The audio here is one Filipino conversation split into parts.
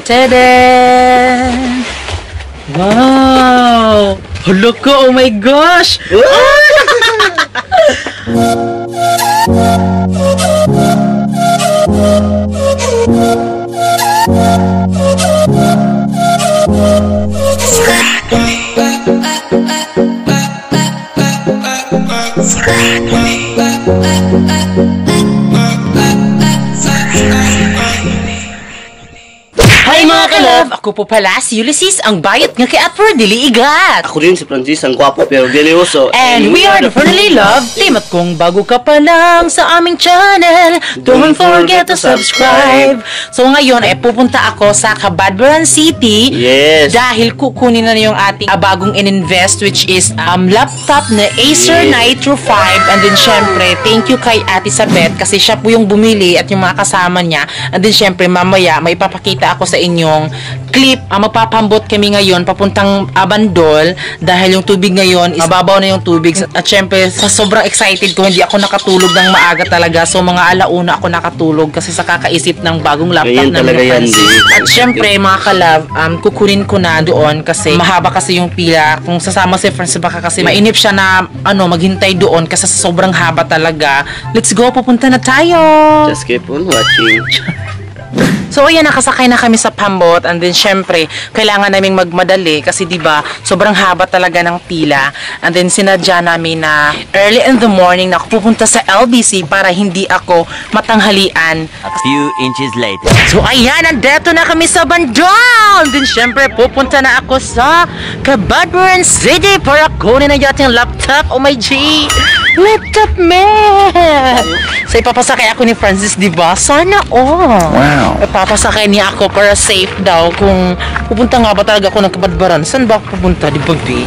Tada! Wow! Hala ka, oh my gosh! Hi mga kalove! Ako po pala si Ulysses, ang bayat nga kay Atford Dili Igat. Ako rin si Francis, ang gwapo pero delioso. And we are the Friendly Love Team. At kung bago ka pa lang sa aming channel, don't forget to subscribe. So ngayon, pupunta ako sa Cabadbaran City. Yes. Dahil kukunin na yung ating bagong in-invest, which is laptop na Acer Nitro 5. And then syempre, thank you kay Ate Sabet kasi siya po yung bumili at yung mga kasama niya. And then syempre, mamaya, may papakita ako sa inyong clip. Magpapambot kami ngayon papuntang Abandol dahil yung tubig ngayon is mababaw na yung tubig. At syempre, sa sobrang excited ko, hindi ako nakatulog ng maaga talaga. So mga alauna ako nakatulog kasi sa kakaisip ng bagong laptop na Francis. At syempre, mga kalab, kukunin ko na doon kasi mahaba kasi yung pila. Kung sasama si Francis, baka kasi mainip siya na maghintay doon kasi sa sobrang haba talaga. Let's go, pupunta na tayo! Just keep on watching. So ayan, nakasakay na kami sa pambot and then syempre kailangan naming magmadali kasi 'di ba sobrang haba talaga ng pila. And then sinadya namin na early in the morning na ako pupunta sa LBC para hindi ako matanghalian. A few inches later. So ayan, nandito na kami sa Bandol. Then syempre pupunta na ako sa Cabadbaran City para kunin na yung ating laptop. Oh my G! Laptop man! So ipapasakay ako ni Francis, 'di ba? Sana Wow. Papasakay niya ako para safe daw kung pupunta nga ba talaga ako ng Cabadbaran. Saan ba ako pupunta? Di ba, B?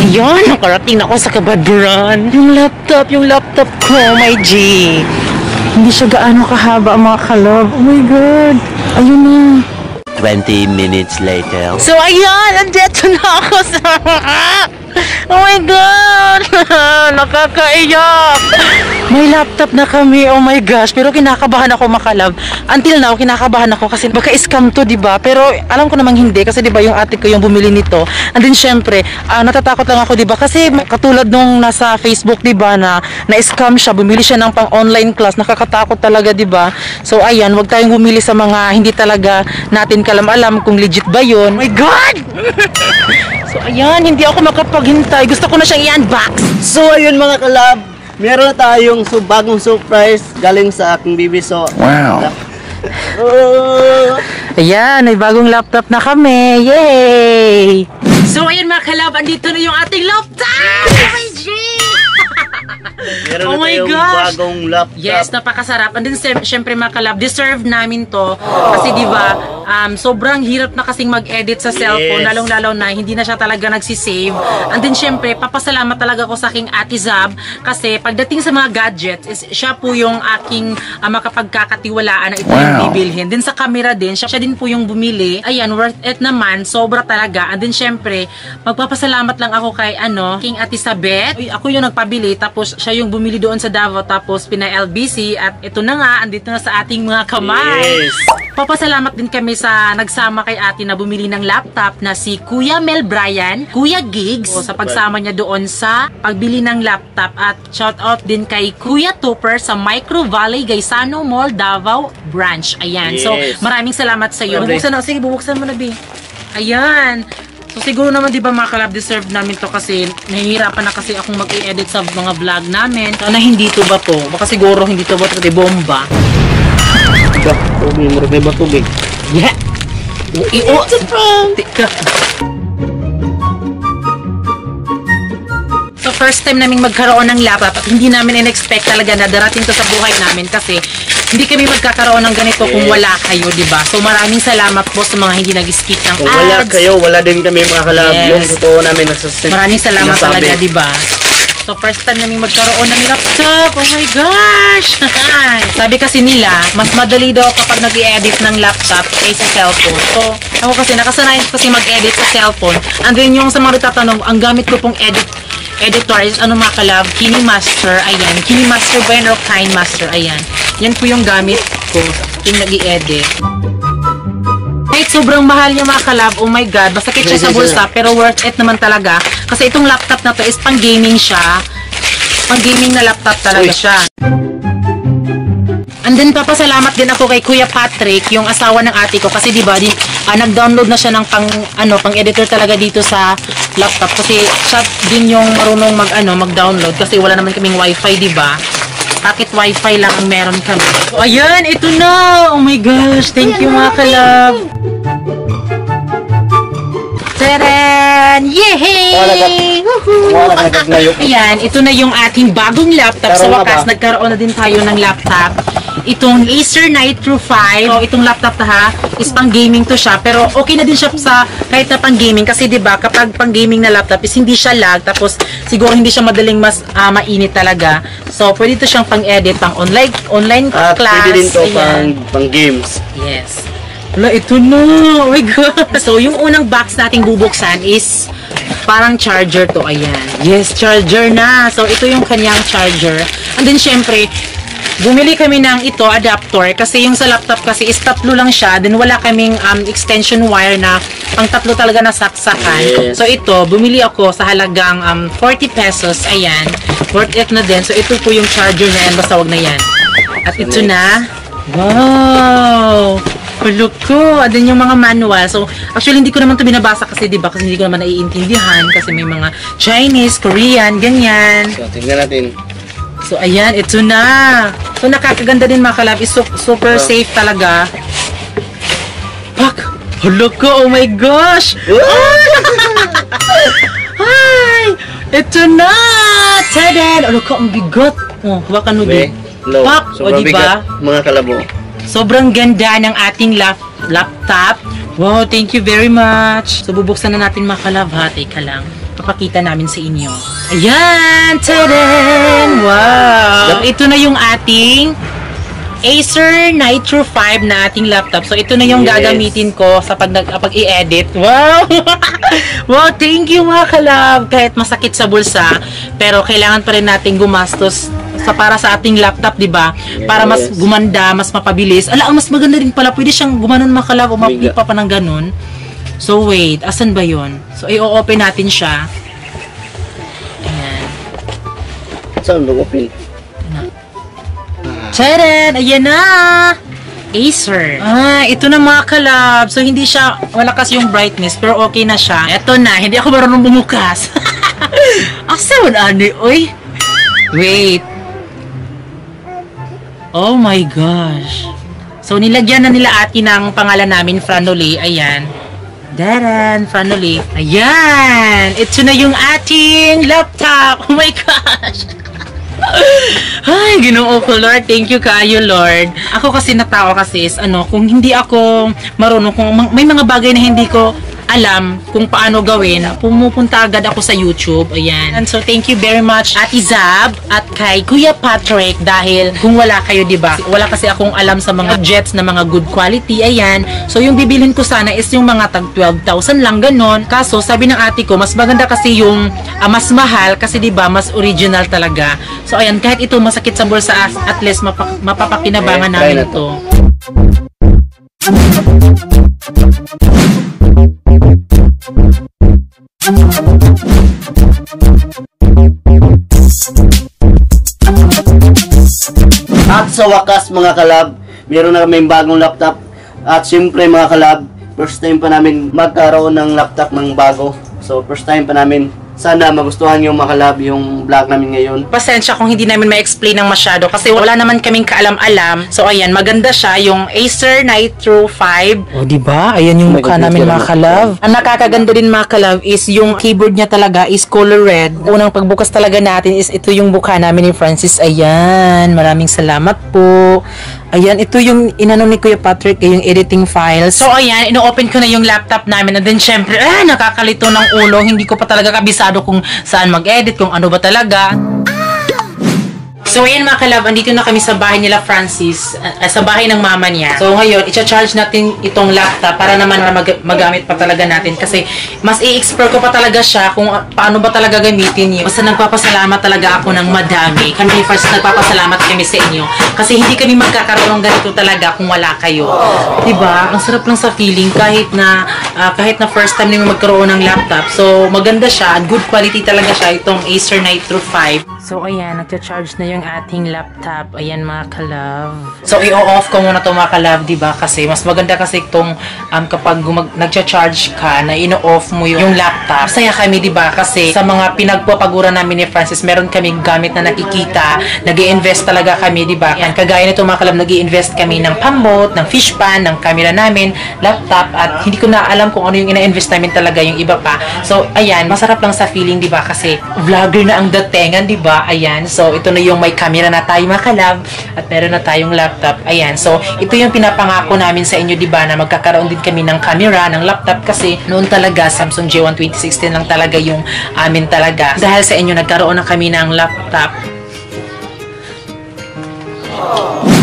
Ayan, nakarating na ako sa Cabadbaran. Yung laptop ko, my G. Hindi siya gaano kahaba, mga kalab. Oh my God. Ayun na. 20 minutes later. So ayan, nandito na ako sa... Oh my God! Nakakaiyak! May laptop na kami, oh my gosh. Pero kinakabahan ako, makalab. Until now, kinakabahan ako kasi baka scam to, diba? Pero alam ko namang hindi kasi diba yung ate ko yung bumili nito. And then syempre, natatakot lang ako, diba? Kasi katulad nung nasa Facebook, diba, na-scam siya, bumili siya ng pang-online class. Nakakatakot talaga, diba? So ayan, wag tayong bumili sa mga hindi talaga natin kalam-alam kung legit ba yun. Oh my God! So ayan, hindi ako makapaghintay. Gusto ko na siyang i-unbox. So ayun mga kalab, meron na tayong bagong surprise galing sa aking bibi. So Wow. Ayan, may bagong laptop na kami. Yay! So ayan mga kalab, andito na yung ating laptop! Oh my G! Meron Oh na my tayong gosh! bagong laptop. Yes, napakasarap. And then syempre mga kalab, deserve namin to. Kasi diba, sobrang hirap na kasing mag-edit sa cellphone, lalong-lalo na hindi na siya talaga nagsisave. And then syempre, papasalamat talaga ako sa aking Ate Zab kasi pagdating sa mga gadgets, siya po yung aking makapagkakatiwalaan na ito yung bibilhin. Then sa camera din, siya din po yung bumili. Ayan, worth it naman. Sobra talaga. And then syempre, magpapasalamat lang ako kay King Ate Sabet. Ako yung nagpabili, tapos siya yung bumili doon sa Davao, tapos pina-LBC, at ito na nga, andito na sa ating mga kamay. Yes. Papasalamat din kami sa nagsama kay ate na bumili ng laptop na si Kuya Mel Brian, Kuya Gigs, sa pagsama niya doon sa pagbili ng laptop. At shout out din kay Kuya Tupper sa Micro Valley Gaisano Mall Davao branch. Ayan. Yes. So, maraming salamat sa iyo. Bubuksan na. Sige, bubuksan mo na, B. Ayan. So siguro naman 'di ba mga kalab, deserve namin to kasi nahihirapan na kasi akong mag-i-edit sa mga vlog namin. Sana hindi to ba to? Baka siguro hindi to ba to, de bomba. Tubig, may ba tubig? Yeah. It's a prank. So first time naming magkaroon ng laptop at hindi namin in-expect talaga na darating to sa buhay namin kasi hindi kami magkakaroon ng ganito kung wala kayo, diba? So maraming salamat po sa mga hindi nag-skip ng ads. Kung wala kayo, wala din kami mga kalab. Yes. Yung totoo namin nagsasabi. Maraming salamat talaga, diba? So first time namin magkaroon ng laptop. Oh my gosh! Sabi kasi nila, mas madali daw kapag nag-i-edit ng laptop kaysa cellphone. So ako kasi nakasanayan kasi mag-edit sa cellphone. And then yung sa mga tatanong, ang gamit ko pong edit editor is ano mga kalab, KineMaster, ayan. KineMaster ba yan or KineMaster, ayan. Yan po yung gamit ko, yung nag-i-edit. Kahit sobrang mahal niya mga kalab, oh my god, masakit siya sa bulsa, pero worth it naman talaga. Kasi itong laptop na to is pang gaming siya. Pang gaming na laptop talaga siya. And then papasalamat din ako kay Kuya Patrick, yung asawa ng ate ko, kasi diba, nag-download na siya ng pang-editor talaga dito sa laptop, kasi siya din yung marunong mag-download, kasi wala naman kaming wifi, diba? Bakit wifi lang ang meron kami. So, ayan, ito na! Oh my gosh, thank you mga kalab! Taran! Yehey! Ayan, ito na yung ating bagong laptop. Sa wakas, nagkaroon na din tayo ng laptop. Itong Acer Nitro 5. So, itong laptop na ha, is pang gaming to siya. Pero okay na din siya sa kahit na pang gaming. Kasi diba, kapag pang gaming na laptop is hindi siya lag. Tapos, siguro hindi siya madaling mainit talaga. So, pwede to siyang pang-edit, pang online class. Pwede din to pang games. Yes. Wala, ito na. Oh my God. So, yung unang box nating bubuksan is parang charger to. Ayan. Yes, charger na. So, ito yung kanyang charger. And then, syempre, bumili kami ng adapter. Kasi yung sa laptop kasi is tatlo lang siya. Then, wala kaming extension wire na pang tatlo talaga na saksakan. Yes. So, ito, bumili ako sa halagang 40 pesos. Ayan. Worth it na din. So, ito po yung charger na yan. Basta wag na yan. At ito na. Wow! Look ko, adin yung mga manual. So, actually, hindi ko naman ito binabasa kasi, diba, kasi hindi ko naman naiintindihan kasi may mga Chinese, Korean, ganyan. So, tingnan natin. So, ayan, ito na. So, nakakaganda din mga kalab. Is super safe talaga. Pak! Look ko, oh my gosh! Hi! Ito na! Tadan! Look ko, ang bigot. Oh, baka nubi. Pak! O, diba? Mga kalabo. Sobrang ganda ng ating laptop. Wow, thank you very much. So, bubuksan na natin mga kalab, ha? Teka lang. Papakita namin sa inyo. Ayan! Tadaan! Wow! Ito na yung ating Acer Nitro 5 na ating laptop. So, ito na yung gagamitin ko sa pag i-edit. Wow! Wow, thank you mga kalab. Kahit masakit sa bulsa, pero kailangan pa rin natin gumastos para sa ating laptop, di ba? Para mas gumanda, mas mapabilis. Ang mas maganda rin pala. Pwede siyang gumanon mga kalab o mapipa pa ng ganun. So, wait. Asan ba yun? So, i-open natin siya. Ayan. Saan mag-open? Tadaan! Ayan na! Acer. Ito na mga kalab. So, hindi siya malakas yung brightness, pero okay na siya. Ito na. Hindi ako marunong bumukas. Asan ani? Uy! Wait. Oh my gosh. So, nilagyan na nila ati ng pangalan namin, Franoli. Ayan. Daran, Franoli. Ayan. Ito na yung ating laptop. Oh my gosh. Ay, Ginoo ko, Lord. Thank you kaayo, Lord. Ako kasi na tao kasi is, kung hindi ako marunong, kung may mga bagay na hindi ko alam kung paano gawin, pumupunta agad ako sa YouTube. Ayan. And so, thank you very much, Ate Zab at kay Kuya Patrick, dahil kung wala kayo, diba? Wala kasi akong alam sa mga jets na mga good quality. Ayan. So, yung bibilhin ko sana is yung mga tag 12,000 lang, ganon. Kaso, sabi ng ate ko, mas maganda kasi yung mas mahal kasi, diba, mas original talaga. So, ayan, kahit ito masakit sa bulsa, at least mapapakinabangan namin ito. At sa wakas mga kalab, meron na kami bagong laptop. At siyempre mga kalab, first time pa namin magkaroon ng laptop ng bago. So first time pa namin. Sana magustuhan yung mga kalab yung vlog namin ngayon. Pasensya kung hindi namin ma-explain ng masyado kasi wala naman kaming kaalam-alam. So ayan, maganda siya yung Acer Nitro 5. O diba? Ayan yung mukha namin mga kalab. Ang nakakaganda din mga kalab is yung keyboard niya talaga is color red. Unang pagbukas talaga natin is ito yung mukha namin ni Francis. Ayan, maraming salamat po. Ayan, ito yung inano ni Kuya Patrick, yung editing files. So, ayan, ino-open ko na yung laptop namin. And then, syempre, nakakalito ng ulo. Hindi ko pa talaga kabisado kung saan mag-edit, kung ano ba talaga. So ayan mga kalab, andito na kami sa bahay nila Francis, sa bahay ng mama niya. So ngayon, i-charge natin itong laptop para naman magamit pa talaga natin kasi mas i-explore ko pa talaga siya kung paano ba talaga gamitin yun. Basta nagpapasalamat talaga ako ng madami. Kami first nagpapasalamat kami sa inyo kasi hindi kami magkakaroon ng ganito talaga kung wala kayo. Diba? Ang sarap lang sa feeling kahit na first time namin magkaroon ng laptop. So maganda siya, good quality talaga siya itong Acer Nitro 5. So ayan, nagcha-charge na yung ating laptop. Ayan mga kalab. So i-off ko muna to mga kalab, diba? Kasi mas maganda kasi itong kapag nagcha-charge ka na ino-off mo yung laptop. Masaya kami, diba? Kasi sa mga pinagpapagura namin ni Francis, meron kaming gamit na nakikita. Nag-i-invest talaga kami, diba? Ayan, kagaya nito mga kalab, nag-i-invest kami ng pambot, ng fish pan, ng camera namin, laptop, at hindi ko na alam kung ano yung ina-invest namin talaga yung iba pa. So ayan, masarap lang sa feeling, diba? Kasi vlogger na ang datingan, diba? Ayan, so ito na yung may camera na tayo mga kalab at meron na tayong laptop. Ayan, so ito yung pinapangako namin sa inyo, diba, na magkakaroon din kami ng camera, ng laptop kasi noon talaga Samsung J1 2016 lang talaga yung amin talaga. Dahil sa inyo nagkaroon na kami ng laptop.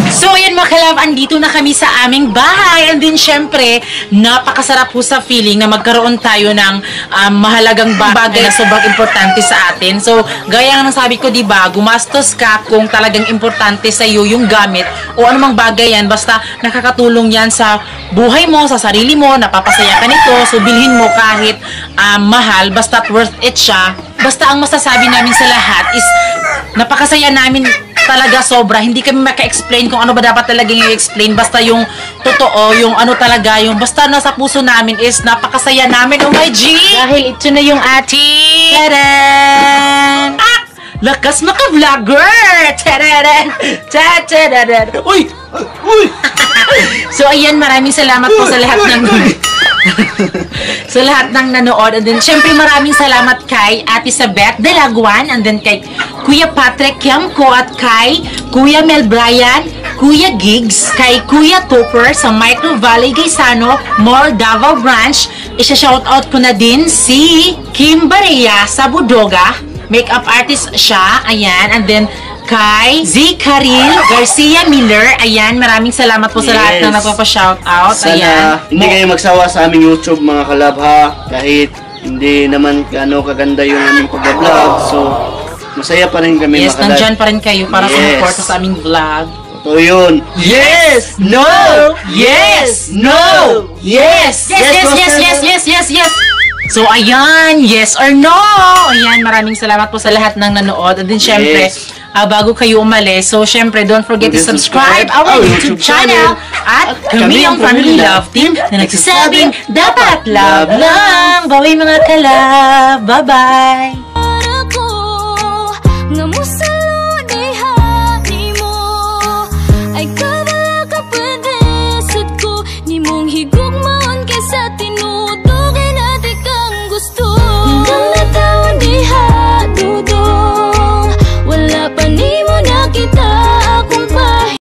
So, ayan mga kalab, andito na kami sa aming bahay. And then, syempre, napakasarap po sa feeling na magkaroon tayo ng mahalagang bagay na sobrang importante sa atin. So, gaya ng sabi ko, diba, gumastos ka kung talagang importante sa iyo yung gamit o anumang bagay yan. Basta nakakatulong yan sa buhay mo, sa sarili mo, napapasaya ka nito. So, bilhin mo kahit mahal, basta worth it siya. Basta ang masasabi namin sa lahat is napakasaya namin talaga sobra. Hindi kami maka-explain kung ano ba dapat talaga i-explain. Basta yung totoo, yung ano talaga, yung basta nasa puso namin is napakasaya namin. Oh my G! Dahil ito na yung ating Tadaan! Lakas maka-vlogger! Tadaan! Tadaan! Uy! Uy! So ayan, maraming salamat po sa lahat ng sa lahat ng nanood. And then, syempre, maraming salamat kay Ate Sabeth Delaguan, and then kay Kuya Patrick Kiamco, at kay Kuya Mel Brian, Kuya Gigs, kay Kuya Topper sa Micro Valley Gaisano, Mall Davao Branch. Isa-shoutout ko na din si Kim Barea sa Budoga. Makeup artist siya. Ayan. And then, kay Z. Karil Garcia Miller. Ayan, maraming salamat po sa lahat na nagpapa-shoutout. Sana hindi kayo magsawa sa aming YouTube mga kalab ha. Kahit hindi naman kaganda yung aming pag-vlog. So, masaya pa rin kami mga kalab. Nandyan pa rin kayo para support sa aming vlog. Totoo yun. Yes! No! Yes! No! Yes! Yes! Yes! Yes! Yes! Yes! Yes! Yes! So, ayan, yes or no? Ayan, maraming salamat po sa lahat ng nanood. And then, syempre, bago kayo umalis, so, syempre, don't forget to subscribe our YouTube channel. At kami ang Family Love Team na nagsasabing, dapat love lang. Bye mga kalab. Bye-bye.